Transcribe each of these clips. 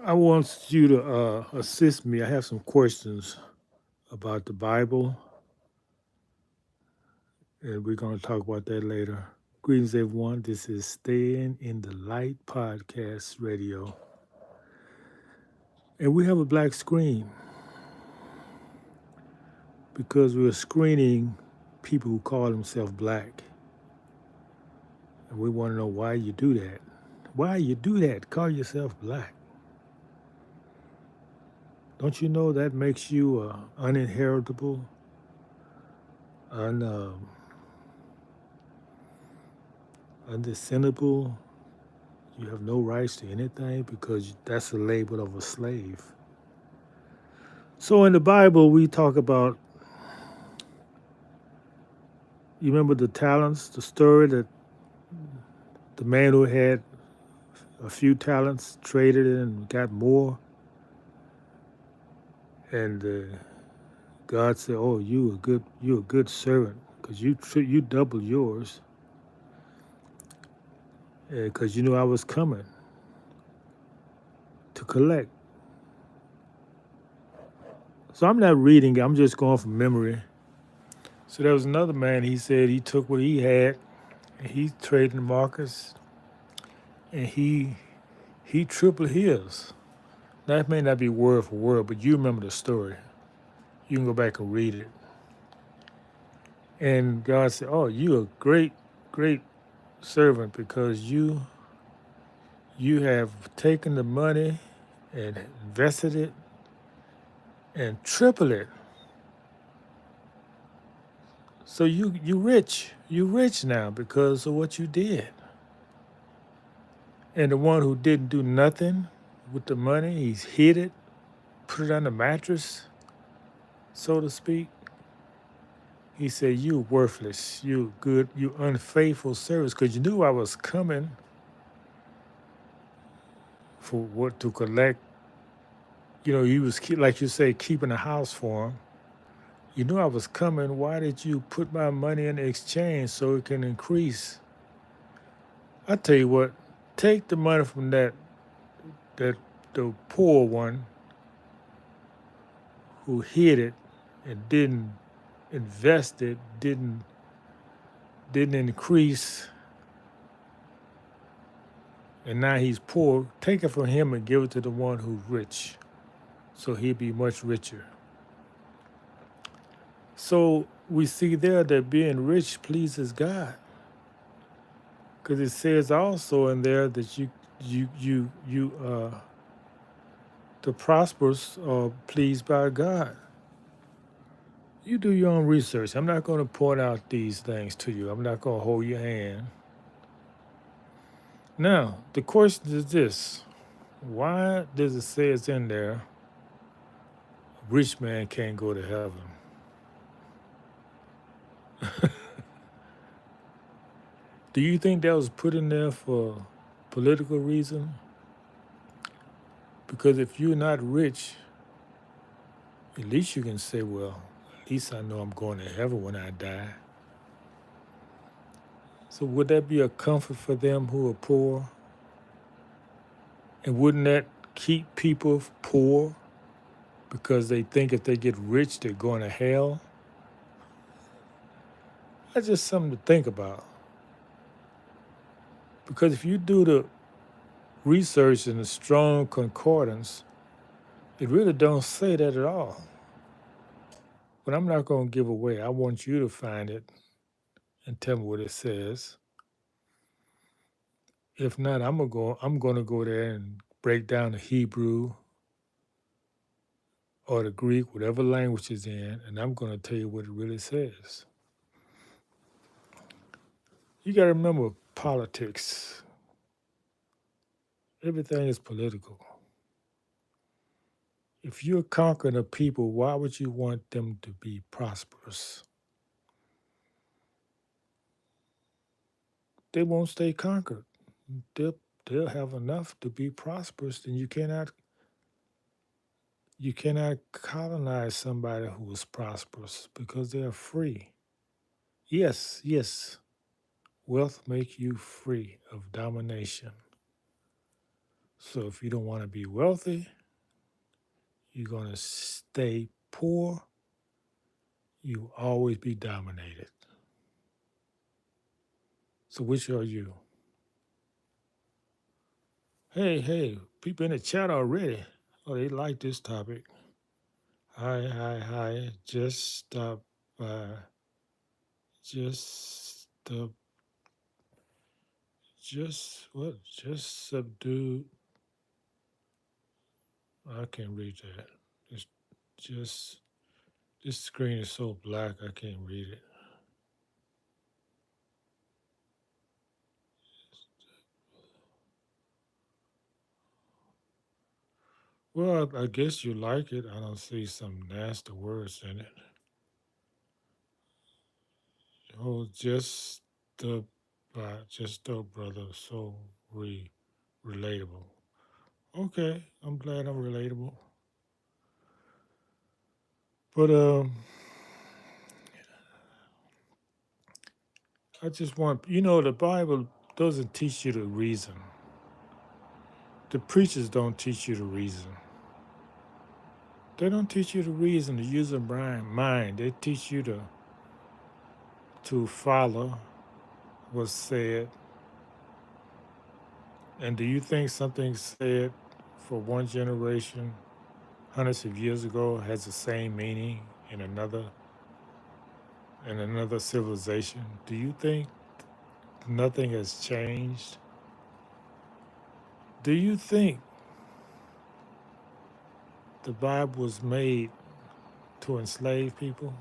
I want you to assist me. I have some questions about the Bible, and we're going to talk about that later. Greetings, everyone. This is Staying in the Light Podcast Radio, and we have a black screen because we're screening people who call themselves black, and we want to know why you do that. Why you do that? Call yourself black. Don't you know that makes you uninheritable, un, undescendable? You have no rights to anything because that's the label of a slave. So in the Bible, we talk about, you remember the talents, the story that the man who had a few talents traded it and got more. And God said, "Oh, you're a good servant because you double yours because you knew I was coming to collect." So I'm not reading it, I'm just going from memory. So there was another man, he said he took what he had and he traded the markets and he tripled his. Now, that may not be word for word, but you remember the story. You can go back and read it. And God said, "Oh, you're a great servant because you have taken the money and invested it and tripled it. So you rich. You rich now because of what you did." And the one who didn't do nothing with the money, he's hid it, put it on the mattress, so to speak. He said, "You worthless, you good, you unfaithful servants, because you knew I was coming for what to collect." You know, he was, like you say, keeping a house for him. You knew I was coming. Why did you put my money in exchange so it can increase? I tell you what, take the money from that the poor one who hid it and didn't invest it, didn't increase, and now he's poor. Take it from him and give it to the one who's rich, so he'd be much richer. So we see there that being rich pleases God, because it says also in there that the prosperous are pleased by God. You do your own research. I'm not going to point out these things to you. I'm not going to hold your hand. Now, the question is this: why does it say it's in there, a rich man can't go to heaven? Do you think that was put in there for political reason? Because if you're not rich, at least you can say, well, at least I know I'm going to heaven when I die. So would that be a comfort for them who are poor? And wouldn't that keep people poor because they think if they get rich, they're going to hell? That's just something to think about. Because if you do the research in a strong concordance, it really don't say that at all. But I'm not going to give away. I want you to find it and tell me what it says. If not, I'm going to go there and break down the Hebrew or the Greek, whatever language is in, and I'm going to tell you what it really says. You got to remember politics. Everything is political. If you're conquering a people, why would you want them to be prosperous? They won't stay conquered. They'll, they'll have enough to be prosperous, and you cannot colonize somebody who is prosperous because they are free. Yes, yes, wealth make you free of domination. So if you don't want to be wealthy, you're going to stay poor. You always be dominated. So which are you? Hey, people in the chat already. Oh, they like this topic. Hi. Just stop by. Just stop. Just what? Just subdued. I can't read that. It's just this screen is so black I can't read it. Well, I guess you like it. I don't see some nasty words in it. Oh, just the brother, so relatable. Okay, I'm glad I'm relatable. But I just want the Bible doesn't teach you to reason. The preachers don't teach you to reason. They don't teach you to reason, to use a mind. They teach you to follow what's said. And do you think something said for one generation, hundreds of years ago, has the same meaning in another civilization? Do you think nothing has changed? Do you think the Bible was made to enslave people?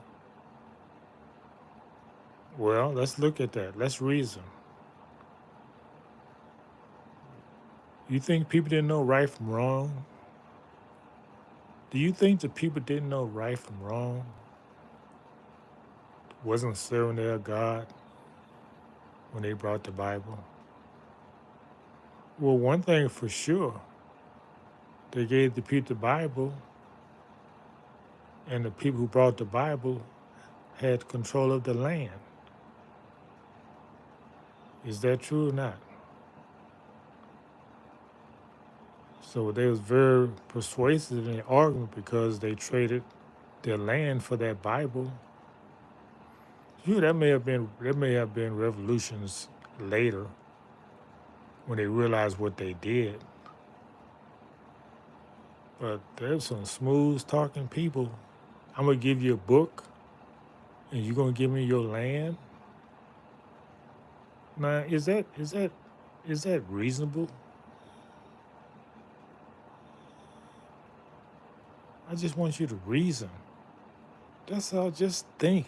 Well, let's look at that. Let's reason. You think people didn't know right from wrong? Do you think the people didn't know right from wrong? Wasn't serving their God when they brought the Bible? Well, one thing for sure, they gave the people the Bible, and the people who brought the Bible had control of the land. Is that true or not? So they was very persuasive in the argument because they traded their land for that Bible. Yeah, that may have been revolutions later when they realized what they did. But there's some smooth talking people. I'm gonna give you a book, and you're gonna give me your land. Now, is that reasonable? I just want you to reason. That's all. Just think.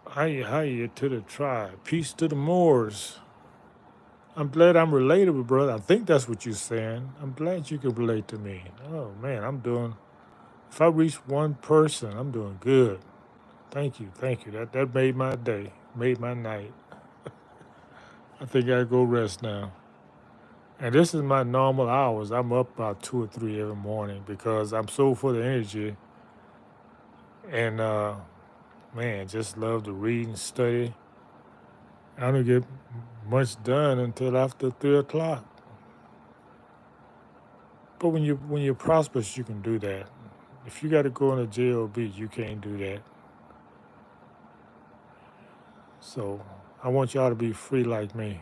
How you to the tribe? Peace to the Moors. I'm glad I'm relatable, brother. I think that's what you're saying. I'm glad you can relate to me. Oh man, if I reach one person, I'm doing good. Thank you. That made my day, made my night. I think I go rest now. And this is my normal hours. I'm up about 2 or 3 every morning because I'm so full of energy and man, just love to read and study. I don't get much done until after 3 o'clock. But when you're prosperous, you can do that. If you got to go in a job, you can't do that. So I want y'all to be free like me.